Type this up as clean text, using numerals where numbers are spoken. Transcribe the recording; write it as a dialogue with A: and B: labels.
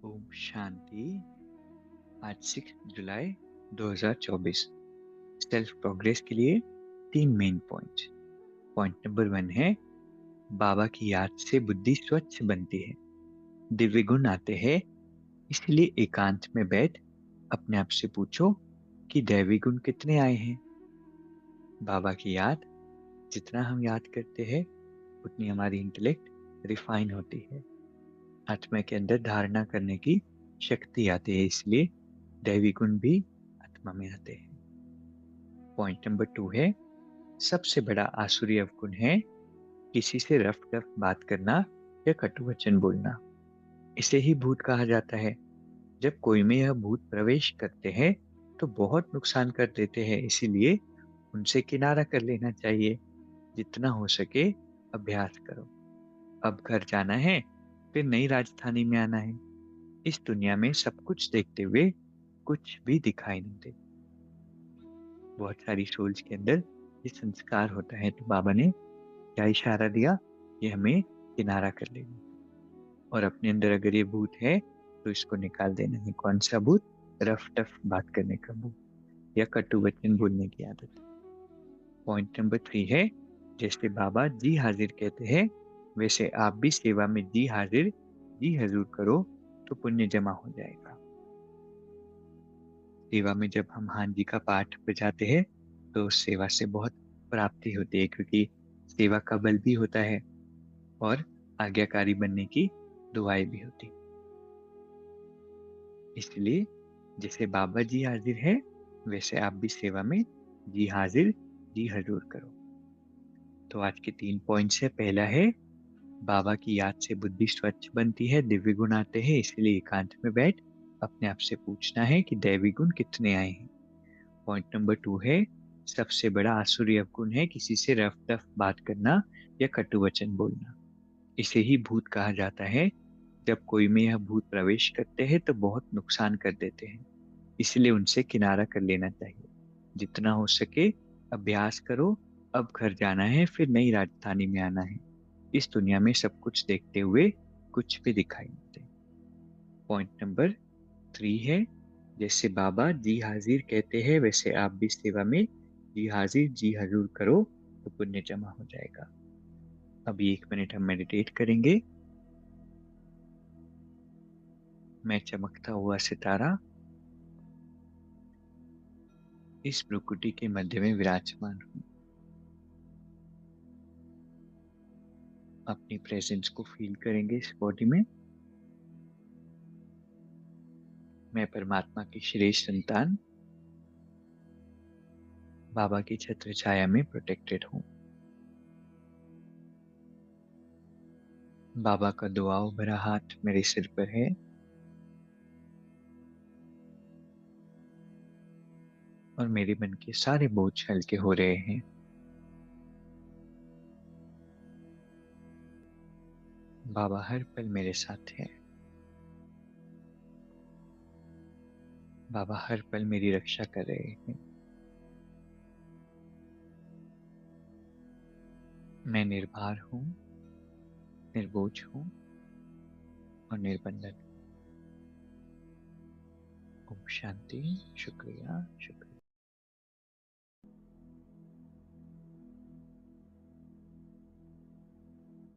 A: ओम शांति। आज 6 जुलाई 2024। Self progress के लिए 3 मेन पॉइंट्स। पॉइंट नंबर 1 है बाबा की याद से बुद्धि स्वच्छ बनती है, दिव्य गुण आते हैं। इसलिए एकांत में बैठ अपने आप से पूछो कि दैवी गुण कितने आए हैं। बाबा की याद जितना हम याद करते हैं उतनी हमारी इंटेलेक्ट रिफाइन होती है, आत्मा के अंदर धारणा करने की शक्ति आती है। इसलिए दैवी गुण भी आत्मा में आते हैं। पॉइंट नंबर 2 है सबसे बड़ा आसुरी अवगुण है किसी से रफ टफ बात करना या कटु वचन बोलना। इसे ही भूत कहा जाता है। जब कोई में यह भूत प्रवेश करते हैं तो बहुत नुकसान कर देते हैं, इसीलिए उनसे किनारा कर लेना चाहिए। जितना हो सके अभ्यास करो। अब घर जाना है, फिर नई राजधानी में आना है। इस दुनिया में सब कुछ देखते हुए कुछ भी दिखाई नहीं देता। बहुत सारी सोल्स के अंदर ये संस्कार होता है, तो बाबा ने क्या इशारा दिया कि हमें किनारा कर लेना, और अपने अंदर अगर ये भूत है तो इसको निकाल देना है। कौन सा भूत? रफ टफ बात करने का भूत या कटु वचन बोलने की आदत। पॉइंट नंबर 3 है जैसे बाबा जी हाजिर कहते हैं वैसे आप भी सेवा में जी हाजिर जी हजूर करो तो पुण्य जमा हो जाएगा। सेवा में जब हम हाँ जी का पाठ बजाते हैं तो उस सेवा से बहुत प्राप्ति होती है, क्योंकि सेवा का बल भी होता है और आज्ञाकारी बनने की दुआएं भी होती। इसलिए जैसे बाबा जी हाजिर है वैसे आप भी सेवा में जी हाजिर जी हजूर करो। तो आज के 3 पॉइंट्स है। पहला है बाबा की याद से बुद्धि स्वच्छ बनती है, दिव्य गुण आते हैं। इसलिए एकांत में बैठ अपने आप से पूछना है कि दैवी गुण कितने आए हैं। पॉइंट नंबर 2 है सबसे बड़ा आसुरी अवगुण है किसी से रफ टफ बात करना या कटु वचन बोलना। इसे ही भूत कहा जाता है। जब कोई में यह भूत प्रवेश करते हैं तो बहुत नुकसान कर देते हैं, इसलिए उनसे किनारा कर लेना चाहिए। जितना हो सके अभ्यास करो। अब घर जाना है, फिर नई राजधानी में आना है। इस दुनिया में सब कुछ देखते हुए कुछ भी दिखाई नहीं दे। पॉइंट नंबर 3 है जैसे बाबा जी हाजिर कहते हैं वैसे आप भी सेवा में जी हाजिर जी हजूर करो तो पुण्य जमा हो जाएगा। अभी 1 मिनट हम मेडिटेट करेंगे। मैं चमकता हुआ सितारा इस भ्रुकुटी के मध्य में विराजमान हूँ। अपनी प्रेजेंस को फील करेंगे इस बॉडी में। मैं परमात्मा की श्रेष्ठ संतान बाबा की छत्र छाया में प्रोटेक्टेड हूँ। बाबा का दुआओं भरा हाथ मेरे सिर पर है। और मेरे मन के सारे बोझ हल्के हो रहे हैं। बाबा हर पल मेरे साथ है। बाबा हर पल मेरी रक्षा कर रहे हैं। मैं निर्भर हूँ, निर्बोझ हूँ और निर्बंधन। ओम शांति। शुक्रिया, शुक्रिया।